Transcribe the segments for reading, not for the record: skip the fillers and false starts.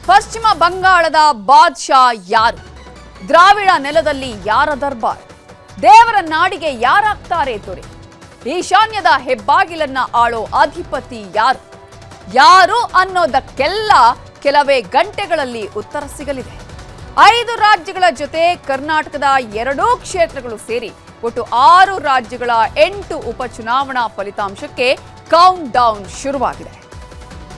ಪಶ್ಚಿಮ ಬಂಗಾಳದ ಬಾದ್ಶಾ ಯಾರು? ದ್ರಾವಿಡ ನೆಲದಲ್ಲಿ ಯಾರ ದರ್ಬಾರ್? ದೇವರ ನಾಡಿಗೆ ಯಾರಾಗ್ತಾರೆ ದೊರೆ? ಈಶಾನ್ಯದ ಹೆಬ್ಬಾಗಿಲನ್ನ ಆಳೋ ಅಧಿಪತಿ ಯಾರು? ಯಾರು ಅನ್ನೋದಕ್ಕೆಲ್ಲ ಕೆಲವೇ ಗಂಟೆಗಳಲ್ಲಿ ಉತ್ತರ ಸಿಗಲಿದೆ. 5 ರಾಜ್ಯಗಳ ಜೊತೆ ಕರ್ನಾಟಕದ 2 ಕ್ಷೇತ್ರಗಳು ಸೇರಿ ಒಟ್ಟು 6 ರಾಜ್ಯಗಳ 8 ಉಪಚುನಾವಣಾ ಫಲಿತಾಂಶಕ್ಕೆ ಕೌಂಟ್ ಡೌನ್ ಶುರುವಾಗಿದೆ.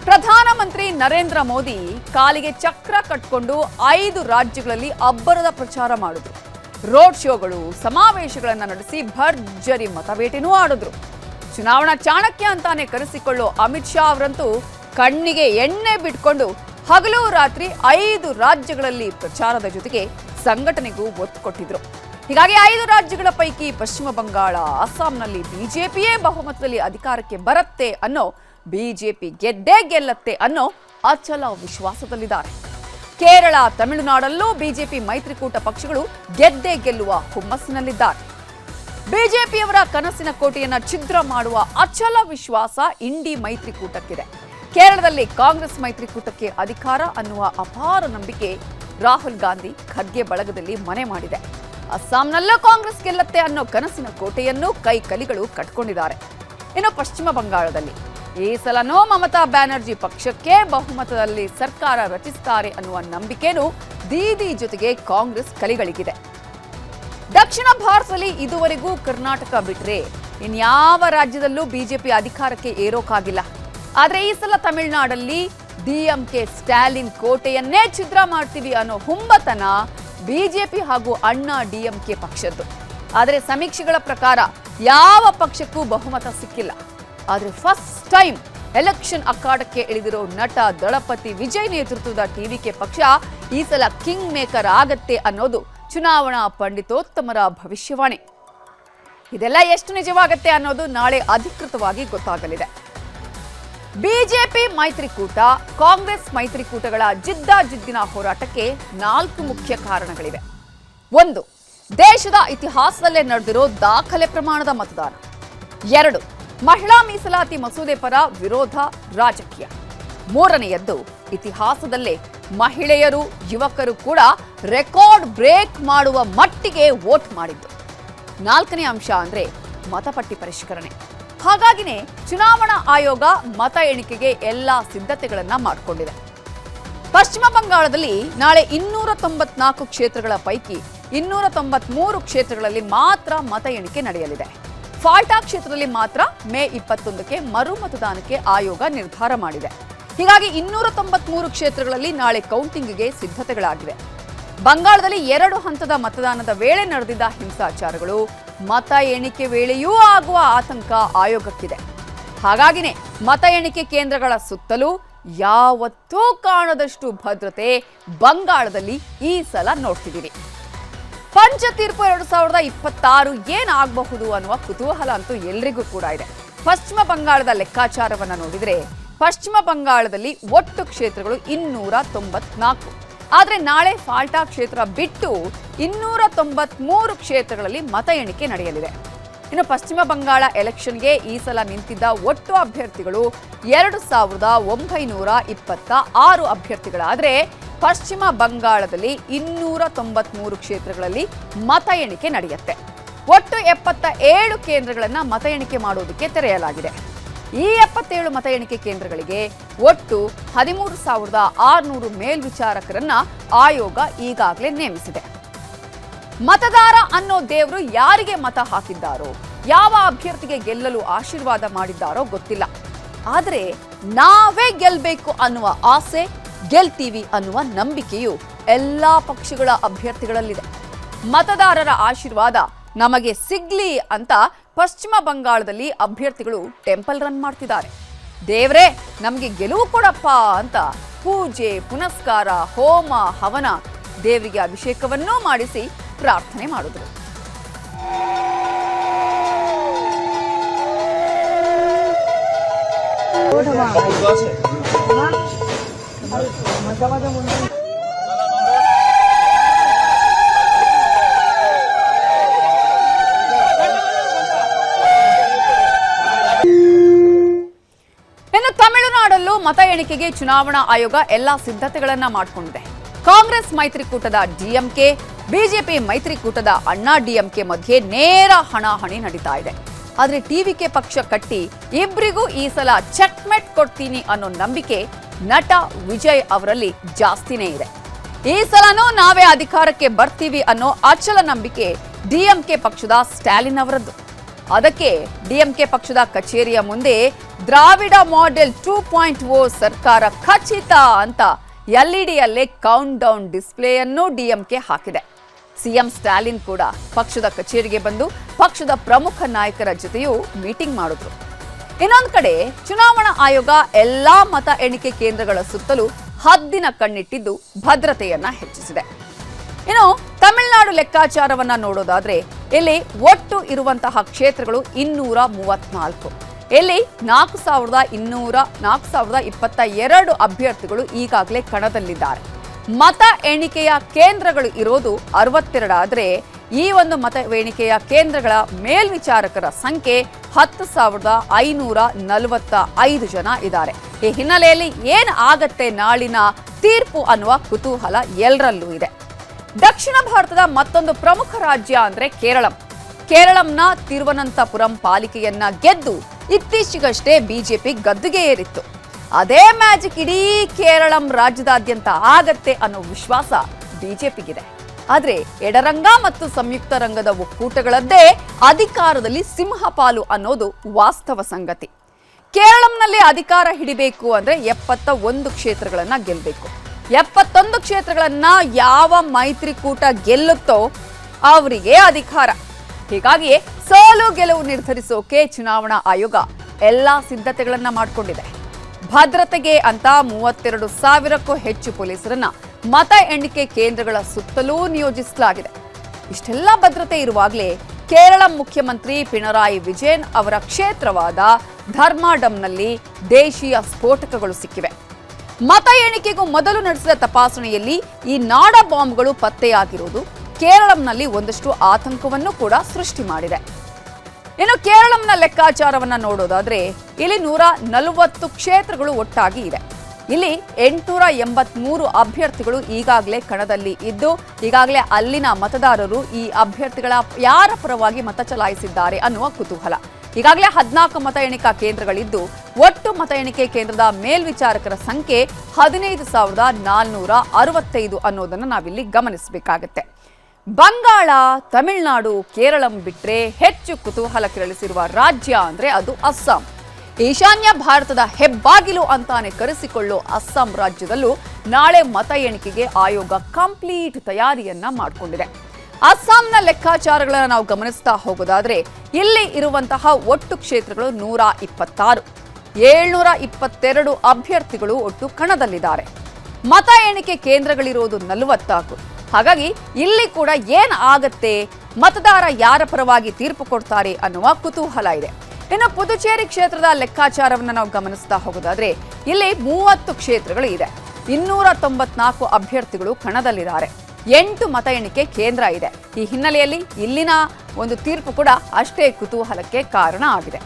ಪ್ರಧಾನಮಂತ್ರಿ ನರೇಂದ್ರ ಮೋದಿ ಕಾಲಿಗೆ ಚಕ್ರ ಕಟ್ಟಿಕೊಂಡು 5 ರಾಜ್ಯಗಳಲ್ಲಿ ಅಬ್ಬರದ ಪ್ರಚಾರ ಮಾಡಿದ್ರು. ರೋಡ್ ಶೋಗಳು, ಸಮಾವೇಶಗಳನ್ನು ನಡೆಸಿ ಭರ್ಜರಿ ಮತಬೇಟೆನೂ ಆಡಿದ್ರು. ಚುನಾವಣಾ ಚಾಣಕ್ಯ ಅಂತಾನೆ ಕರೆಸಿಕೊಳ್ಳೋ ಅಮಿತ್ ಶಾ ಅವರಂತೂ ಕಣ್ಣಿಗೆ ಎಣ್ಣೆ ಬಿಟ್ಕೊಂಡು ಹಗಲು ರಾತ್ರಿ 5 ರಾಜ್ಯಗಳಲ್ಲಿ ಪ್ರಚಾರದ ಜೊತೆಗೆ ಸಂಘಟನೆಗೂ ಒತ್ತು ಕೊಟ್ಟಿದ್ರು. ಹೀಗಾಗಿ 5 ರಾಜ್ಯಗಳ ಪೈಕಿ ಪಶ್ಚಿಮ ಬಂಗಾಳ, ಅಸ್ಸಾಂನಲ್ಲಿ ಬಿಜೆಪಿಯೇ ಬಹುಮತದಲ್ಲಿ ಅಧಿಕಾರಕ್ಕೆ ಬರುತ್ತೆ ಅನ್ನೋ, ಬಿಜೆಪಿ ಗೆದ್ದೇ ಗೆಲ್ಲತ್ತೆ ಅನ್ನೋ ಅಚಲ ವಿಶ್ವಾಸದಲ್ಲಿದ್ದಾರೆ. ಕೇರಳ, ತಮಿಳುನಾಡಲ್ಲೂ ಬಿಜೆಪಿ ಮೈತ್ರಿಕೂಟ ಪಕ್ಷಗಳು ಗೆದ್ದೇ ಗೆಲ್ಲುವ ಹುಮ್ಮಸ್ಸಿನಲ್ಲಿದ್ದಾರೆ. ಬಿಜೆಪಿಯವರ ಕನಸಿನ ಕೋಟೆಯನ್ನ ಛಿದ್ರ ಮಾಡುವ ಅಚಲ ವಿಶ್ವಾಸ ಇಂಡಿ ಮೈತ್ರಿಕೂಟಕ್ಕಿದೆ. ಕೇರಳದಲ್ಲಿ ಕಾಂಗ್ರೆಸ್ ಮೈತ್ರಿಕೂಟಕ್ಕೆ ಅಧಿಕಾರ ಅನ್ನುವ ಅಪಾರ ನಂಬಿಕೆ ರಾಹುಲ್ ಗಾಂಧಿ, ಖರ್ಗೆ ಬಳಗದಲ್ಲಿ ಮನೆ ಮಾಡಿದೆ. ಅಸ್ಸಾಂನಲ್ಲೂ ಕಾಂಗ್ರೆಸ್ ಗೆಲ್ಲತ್ತೆ ಅನ್ನೋ ಕನಸಿನ ಕೋಟೆಯನ್ನು ಕೈ ಕಲಿಗಳು ಕಟ್ಕೊಂಡಿದ್ದಾರೆ. ಇನ್ನು ಪಶ್ಚಿಮ ಬಂಗಾಳದಲ್ಲಿ ಈ ಸಲನೂ ಮಮತಾ ಬ್ಯಾನರ್ಜಿ ಪಕ್ಷಕ್ಕೆ ಬಹುಮತದಲ್ಲಿ ಸರ್ಕಾರ ರಚಿಸುತ್ತಾರೆ ಅನ್ನುವ ನಂಬಿಕೆನೂ ದೀದಿ ಜೊತೆಗೆ ಕಾಂಗ್ರೆಸ್ ಕಲಿಗಳಿಗಿದೆ. ದಕ್ಷಿಣ ಭಾರತದಲ್ಲಿ ಇದುವರೆಗೂ ಕರ್ನಾಟಕ ಬಿಟ್ರೆ ಇನ್ಯಾವ ರಾಜ್ಯದಲ್ಲೂ ಬಿಜೆಪಿ ಅಧಿಕಾರಕ್ಕೆ ಏರೋಕಾಗಿಲ್ಲ. ಆದ್ರೆ ಈ ಸಲ ತಮಿಳುನಾಡಲ್ಲಿ ಡಿಎಂಕೆ ಸ್ಟಾಲಿನ್ ಕೋಟೆಯನ್ನೇ ಛಿದ್ರ ಮಾಡ್ತೀವಿ ಅನ್ನೋ ಹುಂಬತನ ಬಿಜೆಪಿ ಹಾಗೂ ಅಣ್ಣಾ ಡಿಎಂಕೆ ಪಕ್ಷದ್ದು. ಆದರೆ ಸಮೀಕ್ಷೆಗಳ ಪ್ರಕಾರ ಯಾವ ಪಕ್ಷಕ್ಕೂ ಬಹುಮತ ಸಿಕ್ಕಿಲ್ಲ. ಆದರೆ ಫಸ್ಟ್ ಟೈಮ್ ಎಲೆಕ್ಷನ್ ಅಖಾಡಕ್ಕೆ ಇಳಿದಿರೋ ನಟ ದಳಪತಿ ವಿಜಯ್ ನೇತೃತ್ವದ ಟಿವಿಕೆ ಪಕ್ಷ ಈ ಸಲ ಕಿಂಗ್ ಮೇಕರ್ ಆಗತ್ತೆ ಅನ್ನೋದು ಚುನಾವಣಾ ಪಂಡಿತೋತ್ತಮರ ಭವಿಷ್ಯವಾಣಿ. ಇದೆಲ್ಲ ಎಷ್ಟು ನಿಜವಾಗತ್ತೆ ಅನ್ನೋದು ನಾಳೆ ಅಧಿಕೃತವಾಗಿ ಗೊತ್ತಾಗಲಿದೆ. ಬಿಜೆಪಿ ಮೈತ್ರಿಕೂಟ, ಕಾಂಗ್ರೆಸ್ ಮೈತ್ರಿಕೂಟಗಳ ಜಿದ್ದಾಜಿದ್ದಿನ ಹೋರಾಟಕ್ಕೆ 4 ಮುಖ್ಯ ಕಾರಣಗಳಿವೆ. 1, ದೇಶದ ಇತಿಹಾಸದಲ್ಲೇ ನಡೆದಿರೋ ದಾಖಲೆ ಪ್ರಮಾಣದ ಮತದಾನ. 2, ಮಹಿಳಾ ಮೀಸಲಾತಿ ಮಸೂದೆ ಪರ ವಿರೋಧ ರಾಜಕೀಯ. 3ನೇಯದ್ದು, ಇತಿಹಾಸದಲ್ಲೇ ಮಹಿಳೆಯರು, ಯುವಕರು ಕೂಡ ರೆಕಾರ್ಡ್ ಬ್ರೇಕ್ ಮಾಡುವ ಮಟ್ಟಿಗೆ ವೋಟ್ ಮಾಡಿದ್ದು. 4ನೇ ಅಂಶ ಅಂದ್ರೆ ಮತಪಟ್ಟಿ ಪರಿಷ್ಕರಣೆ. ಹಾಗಾಗಿನೇ ಚುನಾವಣಾ ಆಯೋಗ ಮತ ಎಣಿಕೆಗೆ ಎಲ್ಲಾ ಸಿದ್ಧತೆಗಳನ್ನ ಮಾಡಿಕೊಂಡಿದೆ. ಪಶ್ಚಿಮ ಬಂಗಾಳದಲ್ಲಿ ನಾಳೆ 294 ಕ್ಷೇತ್ರಗಳ ಪೈಕಿ 293 ಕ್ಷೇತ್ರಗಳಲ್ಲಿ ಮಾತ್ರ ಮತ ಎಣಿಕೆ ನಡೆಯಲಿದೆ. ಫಾಲ್ಟಾ ಕ್ಷೇತ್ರದಲ್ಲಿ ಮಾತ್ರ ಮೇ 21ಕ್ಕೆ ಮರು ಮತದಾನಕ್ಕೆ ಆಯೋಗ ನಿರ್ಧಾರ ಮಾಡಿದೆ. ಹೀಗಾಗಿ 293 ಕ್ಷೇತ್ರಗಳಲ್ಲಿ ನಾಳೆ ಕೌಂಟಿಂಗ್ಗೆ ಸಿದ್ಧತೆಗಳಾಗಿವೆ. ಬಂಗಾಳದಲ್ಲಿ 2 ಹಂತದ ಮತದಾನದ ವೇಳೆ ನಡೆದಿದ್ದ ಹಿಂಸಾಚಾರಗಳು, ಮತ ಎಣಿಕೆ ವೇಳೆಯೂ ಆಗುವ ಆತಂಕ ಆಯೋಗಕ್ಕಿದೆ. ಹಾಗಾಗಿನೇ ಮತ ಎಣಿಕೆ ಕೇಂದ್ರಗಳ ಸುತ್ತಲೂ ಯಾವತ್ತೂ ಕಾಣದಷ್ಟು ಭದ್ರತೆ ಬಂಗಾಳದಲ್ಲಿ ಈ ಸಲ ನೋಡ್ತಿದ್ದೀವಿ. ಪಂಚ ತೀರ್ಪು 2026 ಏನಾಗಬಹುದು ಅನ್ನುವ ಕುತೂಹಲ ಅಂತೂ ಎಲ್ರಿಗೂ ಕೂಡ ಇದೆ. ಪಶ್ಚಿಮ ಬಂಗಾಳದ ಲೆಕ್ಕಾಚಾರವನ್ನ ನೋಡಿದ್ರೆ ಪಶ್ಚಿಮ ಬಂಗಾಳದಲ್ಲಿ ಒಟ್ಟು ಕ್ಷೇತ್ರಗಳು 294. ಆದರೆ ನಾಳೆ ಫಾಲ್ಟಾ ಕ್ಷೇತ್ರ ಬಿಟ್ಟು 293 ಕ್ಷೇತ್ರಗಳಲ್ಲಿ ಮತ ಎಣಿಕೆ ನಡೆಯಲಿದೆ. ಇನ್ನು ಪಶ್ಚಿಮ ಬಂಗಾಳ ಎಲೆಕ್ಷನ್ಗೆ ಈ ಸಲ ನಿಂತಿದ್ದ ಒಟ್ಟು ಅಭ್ಯರ್ಥಿಗಳು 2926 ಅಭ್ಯರ್ಥಿಗಳಾದರೆ ಪಶ್ಚಿಮ ಬಂಗಾಳದಲ್ಲಿ 293 ಕ್ಷೇತ್ರಗಳಲ್ಲಿ ಮತ ಎಣಿಕೆ ನಡೆಯುತ್ತೆ. ಒಟ್ಟು 77 ಕೇಂದ್ರಗಳನ್ನು ಮತ ಎಣಿಕೆ ಮಾಡೋದಕ್ಕೆ ತೆರೆಯಲಾಗಿದೆ. ಈ 77 ಮತ ಎಣಿಕೆ ಕೇಂದ್ರಗಳಿಗೆ ಒಟ್ಟು 13,600 ಮೇಲ್ವಿಚಾರಕರನ್ನ ಆಯೋಗ ಈಗಾಗಲೇ ನೇಮಿಸಿದೆ. ಮತದಾರ ಅನ್ನೋ ದೇವರು ಯಾರಿಗೆ ಮತ ಹಾಕಿದ್ದಾರೋ, ಯಾವ ಅಭ್ಯರ್ಥಿಗೆ ಗೆಲ್ಲಲು ಆಶೀರ್ವಾದ ಮಾಡಿದ್ದಾರೋ ಗೊತ್ತಿಲ್ಲ. ಆದರೆ ನಾವೇ ಗೆಲ್ಲಬೇಕು ಅನ್ನುವ ಆಸೆ, ಗೆಲ್ತೀವಿ ಅನ್ನುವ ನಂಬಿಕೆಯು ಎಲ್ಲಾ ಪಕ್ಷಗಳ ಅಭ್ಯರ್ಥಿಗಳಲ್ಲಿದೆ. ಮತದಾರರ ಆಶೀರ್ವಾದ ನಮಗೆ ಸಿಗ್ಲಿ ಅಂತ ಪಶ್ಚಿಮ ಬಂಗಾಳದಲ್ಲಿ ಅಭ್ಯರ್ಥಿಗಳು ಟೆಂಪಲ್ ರನ್ ಮಾಡ್ತಿದ್ದಾರೆ. ದೇವ್ರೇ ನಮಗೆ ಗೆಲುವು ಕೊಡಪ್ಪ ಅಂತ ಪೂಜೆ, ಪುನಸ್ಕಾರ, ಹೋಮ, ಹವನ, ದೇವರಿಗೆ ಅಭಿಷೇಕವನ್ನೂ ಮಾಡಿಸಿ ಪ್ರಾರ್ಥನೆ ಮಾಡಿದ್ರು. ಮತ ಎಣಿಕೆಗೆ ಚುನಾವಣಾ ಆಯೋಗ ಎಲ್ಲಾ ಸಿದ್ಧತೆಗಳನ್ನ ಮಾಡಿಕೊಂಡಿದೆ. ಕಾಂಗ್ರೆಸ್ ಮೈತ್ರಿಕೂಟದ ಡಿಎಂಕೆ, ಬಿಜೆಪಿ ಮೈತ್ರಿಕೂಟದ ಅಣ್ಣಾ ಡಿಎಂಕೆ ಮಧ್ಯೆ ನೇರ ಹಣಾಹಣಿ ನಡೀತಾ ಇದೆ. ಆದ್ರೆ ಟಿವಿಕೆ ಪಕ್ಷ ಕಟ್ಟಿ ಇಬ್ಬರಿಗೂ ಈ ಸಲ ಚೆಕ್ಮೆಟ್ ಕೊಡ್ತೀನಿ ಅನ್ನೋ ನಂಬಿಕೆ ನಟ ವಿಜಯ್ ಅವರಲ್ಲಿ ಜಾಸ್ತಿನೇ ಇದೆ. ಈ ಸಲನೂ ನಾವೇ ಅಧಿಕಾರಕ್ಕೆ ಬರ್ತೀವಿ ಅನ್ನೋ ಅಚಲ ನಂಬಿಕೆ ಡಿಎಂಕೆ ಪಕ್ಷದ ಸ್ಟಾಲಿನ್ ಅವರದ್ದು. ಅದಕ್ಕೆ ಡಿಎಂಕೆ ಪಕ್ಷದ ಕಚೇರಿಯ ಮುಂದೆ ದ್ರಾವಿಡ ಮಾಡೆಲ್ 2.0 ಸರ್ಕಾರ ಖಚಿತ ಅಂತ ಎಲ್ಇಡಿಯಲ್ಲೇ ಕೌಂಟ್ ಡೌನ್ ಡಿಸ್ಪ್ಲೇಯನ್ನು ಡಿಎಂಕೆ ಹಾಕಿದೆ. ಸಿಎಂ ಸ್ಟಾಲಿನ್ ಕೂಡ ಪಕ್ಷದ ಕಚೇರಿಗೆ ಬಂದು ಪಕ್ಷದ ಪ್ರಮುಖ ನಾಯಕರ ಜೊತೆಯೂ ಮೀಟಿಂಗ್ ಮಾಡಿದ್ರು. ಇನ್ನೊಂದು ಕಡೆ ಚುನಾವಣಾ ಆಯೋಗ ಎಲ್ಲಾ ಮತ ಎಣಿಕೆ ಕೇಂದ್ರಗಳ ಸುತ್ತಲೂ ಹದ್ದಿನ ಕಣ್ಣಿಟ್ಟಿದ್ದು ಭದ್ರತೆಯನ್ನ ಹೆಚ್ಚಿಸಿದೆ. ಇನ್ನು ತಮಿಳುನಾಡು ಲೆಕ್ಕಾಚಾರವನ್ನ ನೋಡೋದಾದ್ರೆ ಇಲ್ಲಿ ಒಟ್ಟು ಇರುವಂತಹ ಕ್ಷೇತ್ರಗಳು 234. ಇಲ್ಲಿ 4,22 ಅಭ್ಯರ್ಥಿಗಳು ಈಗಾಗಲೇ ಕಣದಲ್ಲಿದ್ದಾರೆ. ಮತ ಎಣಿಕೆಯ ಕೇಂದ್ರಗಳು ಇರೋದು 62 ಆದರೆ ಈ ಒಂದು ಮತ ಎಣಿಕೆಯ ಕೇಂದ್ರಗಳ ಮೇಲ್ವಿಚಾರಕರ ಸಂಖ್ಯೆ 10,545 ಜನ ಇದ್ದಾರೆ. ಈ ಹಿನ್ನೆಲೆಯಲ್ಲಿ ಏನ್ ಆಗತ್ತೆ ನಾಳಿನ ತೀರ್ಪು ಅನ್ನುವ ಕುತೂಹಲ ಎಲ್ಲರಲ್ಲೂ ಇದೆ. ದಕ್ಷಿಣ ಭಾರತದ ಮತ್ತೊಂದು ಪ್ರಮುಖ ರಾಜ್ಯ ಅಂದ್ರೆ ಕೇರಳಂನ ತಿರುವನಂತಪುರಂ ಪಾಲಿಕೆಯನ್ನ ಗೆದ್ದು ಇತ್ತೀಚೆಗಷ್ಟೇ ಬಿಜೆಪಿ ಗದ್ದುಗೆ ಏರಿತ್ತು. ಅದೇ ಮ್ಯಾಜಿಕ್ ಇಡೀ ಕೇರಳಂ ರಾಜ್ಯದಾದ್ಯಂತ ಆಗತ್ತೆ ಅನ್ನೋ ವಿಶ್ವಾಸ ಬಿಜೆಪಿಗಿದೆ. ಆದ್ರೆ ಎಡರಂಗ ಮತ್ತು ಸಂಯುಕ್ತ ರಂಗದ ಒಕ್ಕೂಟಗಳದ್ದೇ ಅಧಿಕಾರದಲ್ಲಿ ಸಿಂಹಪಾಲು ಅನ್ನೋದು ವಾಸ್ತವ ಸಂಗತಿ. ಕೇರಳಂನಲ್ಲಿ ಅಧಿಕಾರ ಹಿಡಿಬೇಕು ಅಂದ್ರೆ 71 ಕ್ಷೇತ್ರಗಳನ್ನ ಗೆಲ್ಲಬೇಕು. 71 ಕ್ಷೇತ್ರಗಳನ್ನ ಯಾವ ಮೈತ್ರಿಕೂಟ ಗೆಲ್ಲುತ್ತೋ ಅವರಿಗೆ ಅಧಿಕಾರ. ಹೀಗಾಗಿಯೇ ಸೋಲು ಗೆಲುವು ನಿರ್ಧರಿಸೋಕೆ ಚುನಾವಣಾ ಆಯೋಗ ಎಲ್ಲಾ ಸಿದ್ಧತೆಗಳನ್ನ ಮಾಡಿಕೊಂಡಿದೆ. ಭದ್ರತೆಗೆ ಅಂತ 32,000ಕ್ಕೂ ಹೆಚ್ಚು ಪೊಲೀಸರನ್ನ ಮತ ಎಣಿಕೆ ಕೇಂದ್ರಗಳ ಸುತ್ತಲೂ ನಿಯೋಜಿಸಲಾಗಿದೆ. ಇಷ್ಟೆಲ್ಲ ಭದ್ರತೆ ಇರುವಾಗಲೇ ಕೇರಳ ಮುಖ್ಯಮಂತ್ರಿ ಪಿಣರಾಯಿ ವಿಜಯನ್ ಅವರ ಕ್ಷೇತ್ರವಾದ ಧರ್ಮಾಡಂನಲ್ಲಿ ದೇಶೀಯ ಸ್ಫೋಟಕಗಳು ಸಿಕ್ಕಿವೆ. ಮತ ಎಣಿಕೆಗೂ ಮೊದಲು ನಡೆಸಿದ ತಪಾಸಣೆಯಲ್ಲಿ ಈ ನಾಡ ಬಾಂಬ್ಗಳು ಪತ್ತೆಯಾಗಿರುವುದು ಕೇರಳಂನಲ್ಲಿ ಒಂದಷ್ಟು ಆತಂಕವನ್ನು ಕೂಡ ಸೃಷ್ಟಿ ಮಾಡಿದೆ. ಇನ್ನು ಕೇರಳಂನ ಲೆಕ್ಕಾಚಾರವನ್ನ ನೋಡೋದಾದ್ರೆ ಇಲ್ಲಿ 140 ಕ್ಷೇತ್ರಗಳು ಒಟ್ಟಾಗಿ ಇದೆ. ಇಲ್ಲಿ 883 ಅಭ್ಯರ್ಥಿಗಳು ಈಗಾಗಲೇ ಕಣದಲ್ಲಿ ಇದ್ದು ಈಗಾಗಲೇ ಅಲ್ಲಿನ ಮತದಾರರು ಈ ಅಭ್ಯರ್ಥಿಗಳ ಯಾರ ಪರವಾಗಿ ಮತ ಚಲಾಯಿಸಿದ್ದಾರೆ ಅನ್ನುವ ಕುತೂಹಲ. ಈಗಾಗಲೇ 14 ಮತ ಎಣಿಕಾ ಕೇಂದ್ರಗಳಿದ್ದು ಒಟ್ಟು ಮತ ಎಣಿಕೆ ಕೇಂದ್ರದ ಮೇಲ್ವಿಚಾರಕರ ಸಂಖ್ಯೆ 15,465 ಅನ್ನೋದನ್ನು ನಾವಿಲ್ಲಿ ಗಮನಿಸಬೇಕಾಗತ್ತೆ. ಬಂಗಾಳ, ತಮಿಳುನಾಡು, ಕೇರಳಂ ಬಿಟ್ರೆ ಹೆಚ್ಚು ಕುತೂಹಲ ಕೆರಳಿಸಿರುವ ರಾಜ್ಯ ಅಂದ್ರೆ ಅದು ಅಸ್ಸಾಂ. ಈಶಾನ್ಯ ಭಾರತದ ಹೆಬ್ಬಾಗಿಲು ಅಂತಾನೆ ಕರೆಸಿಕೊಳ್ಳೋ ಅಸ್ಸಾಂ ರಾಜ್ಯದಲ್ಲೂ ನಾಳೆ ಮತ ಎಣಿಕೆಗೆ ಆಯೋಗ ಕಂಪ್ಲೀಟ್ ತಯಾರಿಯನ್ನ ಮಾಡಿಕೊಂಡಿದೆ. ಅಸ್ಸಾಂನ ಲೆಕ್ಕಾಚಾರಗಳನ್ನು ನಾವು ಗಮನಿಸ್ತಾ ಹೋಗೋದಾದ್ರೆ ಇಲ್ಲಿ ಇರುವಂತಹ ಒಟ್ಟು ಕ್ಷೇತ್ರಗಳು 126. 722 ಅಭ್ಯರ್ಥಿಗಳು ಒಟ್ಟು ಕಣದಲ್ಲಿದ್ದಾರೆ. ಮತ ಎಣಿಕೆ ಕೇಂದ್ರಗಳಿರೋದು 44. ಹಾಗಾಗಿ ಇಲ್ಲಿ ಕೂಡ ಏನ್ ಆಗತ್ತೆ, ಮತದಾರ ಯಾರ ಪರವಾಗಿ ತೀರ್ಪು ಕೊಡ್ತಾರೆ ಅನ್ನುವ ಕುತೂಹಲ ಇದೆ. ಇನ್ನು ಪುದುಚೇರಿ ಕ್ಷೇತ್ರದ ಲೆಕ್ಕಾಚಾರವನ್ನು ನಾವು ಗಮನಿಸ್ತಾ ಹೋಗೋದಾದ್ರೆ ಇಲ್ಲಿ 30 ಕ್ಷೇತ್ರಗಳು ಇದೆ. 294 ಅಭ್ಯರ್ಥಿಗಳು ಕಣದಲ್ಲಿದ್ದಾರೆ. 8 ಮತ ಎಣಿಕೆ ಕೇಂದ್ರ ಇದೆ. ಈ ಹಿನ್ನೆಲೆಯಲ್ಲಿ ಇಲ್ಲಿನ ಒಂದು ತೀರ್ಪು ಕೂಡ ಅಷ್ಟೇ ಕುತೂಹಲಕ್ಕೆ ಕಾರಣ ಆಗಿದೆ.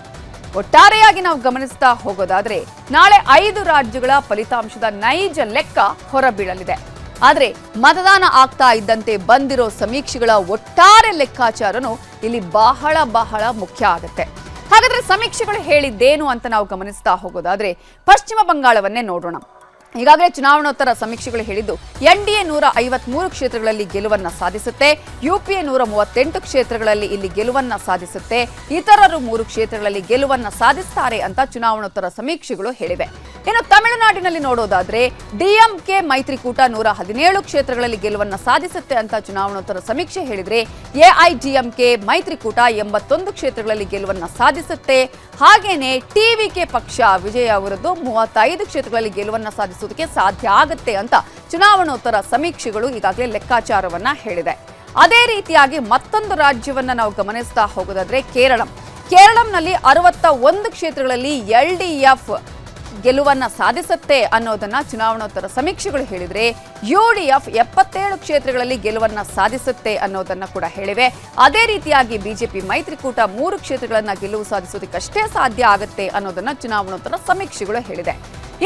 ಒಟ್ಟಾರೆಯಾಗಿ ನಾವು ಗಮನಿಸ್ತಾ ಹೋಗೋದಾದ್ರೆ ನಾಳೆ 5 ರಾಜ್ಯಗಳ ಫಲಿತಾಂಶದ ನೈಜ ಲೆಕ್ಕ ಹೊರಬೀಳಲಿದೆ. ಆದ್ರೆ ಮತದಾನ ಆಗ್ತಾ ಇದ್ದಂತೆ ಬಂದಿರೋ ಸಮೀಕ್ಷೆಗಳ ಒಟ್ಟಾರೆ ಲೆಕ್ಕಾಚಾರನು ಇಲ್ಲಿ ಬಹಳ ಮುಖ್ಯ ಆಗುತ್ತೆ. ಹಾಗಾದ್ರೆ ಸಮೀಕ್ಷೆಗಳು ಹೇಳಿದ್ದೇನು ಅಂತ ನಾವು ಗಮನಿಸ್ತಾ ಹೋಗೋದಾದ್ರೆ ಪಶ್ಚಿಮ ಬಂಗಾಳವನ್ನೇ ನೋಡೋಣ. ಈಗಾಗಲೇ ಚುನಾವಣೋತ್ತರ ಸಮೀಕ್ಷೆಗಳು ಹೇಳಿದ್ದು ಎನ್ಡಿಎ 153 ಕ್ಷೇತ್ರಗಳಲ್ಲಿ ಗೆಲುವನ್ನ ಸಾಧಿಸುತ್ತೆ. ಯುಪಿಎ 138 ಕ್ಷೇತ್ರಗಳಲ್ಲಿ ಇಲ್ಲಿ ಗೆಲುವನ್ನ ಸಾಧಿಸುತ್ತೆ. ಇತರರು 3 ಕ್ಷೇತ್ರಗಳಲ್ಲಿ ಗೆಲುವನ್ನ ಸಾಧಿಸುತ್ತಾರೆ ಅಂತ ಚುನಾವಣೋತ್ತರ ಸಮೀಕ್ಷೆಗಳು ಹೇಳಿವೆ. ಇನ್ನು ತಮಿಳುನಾಡಿನಲ್ಲಿ ನೋಡೋದಾದ್ರೆ ಡಿಎಂಕೆ ಮೈತ್ರಿಕೂಟ 117 ಕ್ಷೇತ್ರಗಳಲ್ಲಿ ಗೆಲುವನ್ನ ಸಾಧಿಸುತ್ತೆ ಅಂತ ಚುನಾವಣೋತ್ತರ ಸಮೀಕ್ಷೆ ಹೇಳಿದ್ರೆ ಎಐಡಿಎಂಕೆ ಮೈತ್ರಿಕೂಟ 81 ಕ್ಷೇತ್ರಗಳಲ್ಲಿ ಗೆಲುವನ್ನ ಸಾಧಿಸುತ್ತೆ. ಹಾಗೇನೆ ಟಿವಿಕೆ ಪಕ್ಷ ವಿಜಯ್ ಅವರದ್ದು 35 ಕ್ಷೇತ್ರಗಳಲ್ಲಿ ಗೆಲುವನ್ನ ಸಾಧಿಸುವುದಕ್ಕೆ ಸಾಧ್ಯ ಆಗುತ್ತೆ ಅಂತ ಚುನಾವಣೋತ್ತರ ಸಮೀಕ್ಷೆಗಳು ಈಗಾಗಲೇ ಲೆಕ್ಕಾಚಾರವನ್ನ ಹೇಳಿದೆ. ಅದೇ ರೀತಿಯಾಗಿ ಮತ್ತೊಂದು ರಾಜ್ಯವನ್ನ ನಾವು ಗಮನಿಸ್ತಾ ಹೋಗೋದಾದ್ರೆ ಕೇರಳಂನಲ್ಲಿ 61 ಕ್ಷೇತ್ರಗಳಲ್ಲಿ ಎಲ್ಡಿಎಫ್ ಗೆಲುವನ್ನ ಸಾಧಿಸುತ್ತೆ ಅನ್ನೋದನ್ನ ಚುನಾವಣೋತ್ತರ ಸಮೀಕ್ಷೆಗಳು ಹೇಳಿದ್ರೆ ಯುಡಿಎಫ್ 77 ಕ್ಷೇತ್ರಗಳಲ್ಲಿ ಗೆಲುವನ್ನ ಸಾಧಿಸುತ್ತೆ ಅನ್ನೋದನ್ನ ಕೂಡ ಹೇಳಿವೆ. ಅದೇ ರೀತಿಯಾಗಿ ಬಿಜೆಪಿ ಮೈತ್ರಿಕೂಟ 3 ಕ್ಷೇತ್ರಗಳನ್ನ ಗೆಲುವು ಸಾಧಿಸೋದಕ್ಕಷ್ಟೇ ಸಾಧ್ಯ ಆಗುತ್ತೆ ಅನ್ನೋದನ್ನ ಚುನಾವಣೋತ್ತರ ಸಮೀಕ್ಷೆಗಳು ಹೇಳಿದೆ.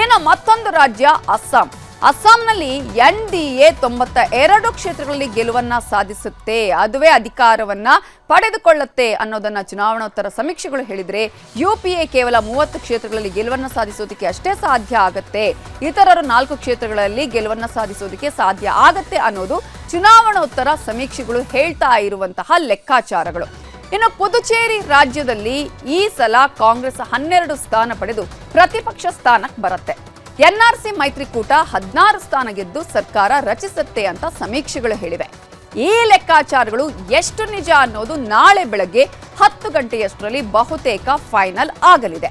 ಇನ್ನು ಮತ್ತೊಂದು ರಾಜ್ಯ ಅಸ್ಸಾಂ. ಅಸ್ಸಾಂನಲ್ಲಿ NDA 92 ಕ್ಷೇತ್ರಗಳಲ್ಲಿ ಗೆಲುವನ್ನ ಸಾಧಿಸುತ್ತೆ, ಅದುವೇ ಅಧಿಕಾರವನ್ನ ಪಡೆದುಕೊಳ್ಳುತ್ತೆ ಅನ್ನೋದನ್ನ ಚುನಾವಣೋತ್ತರ ಸಮೀಕ್ಷೆಗಳು ಹೇಳಿದ್ರೆ, UPA ಕೇವಲ 30 ಕ್ಷೇತ್ರಗಳಲ್ಲಿ ಗೆಲುವನ್ನ ಸಾಧಿಸೋದಕ್ಕೆ ಅಷ್ಟೇ ಸಾಧ್ಯ ಆಗತ್ತೆ, ಇತರರು 4 ಕ್ಷೇತ್ರಗಳಲ್ಲಿ ಗೆಲುವನ್ನ ಸಾಧಿಸೋದಕ್ಕೆ ಸಾಧ್ಯ ಆಗತ್ತೆ ಅನ್ನೋದು ಚುನಾವಣೋತ್ತರ ಸಮೀಕ್ಷೆಗಳು ಹೇಳ್ತಾ ಇರುವಂತಹ ಲೆಕ್ಕಾಚಾರಗಳು. ಇನ್ನು ಪುದುಚೇರಿ ರಾಜ್ಯದಲ್ಲಿ ಈ ಸಲ ಕಾಂಗ್ರೆಸ್ 12 ಸ್ಥಾನ ಪಡೆದು ಪ್ರತಿಪಕ್ಷ ಸ್ಥಾನಕ್ಕೆ ಬರುತ್ತೆ. NRC ಮೈತ್ರಿಕೂಟ 16 ಸ್ಥಾನ ಗೆದ್ದು ಸರ್ಕಾರ ರಚಿಸುತ್ತೆ ಅಂತ ಸಮೀಕ್ಷೆಗಳು ಹೇಳಿವೆ. ಈ ಲೆಕ್ಕಾಚಾರಗಳು ಎಷ್ಟು ನಿಜ ಅನ್ನೋದು ನಾಳೆ ಬೆಳಗ್ಗೆ 10 ಗಂಟೆಯಷ್ಟರಲ್ಲಿ ಬಹುತೇಕ ಫೈನಲ್ ಆಗಲಿದೆ.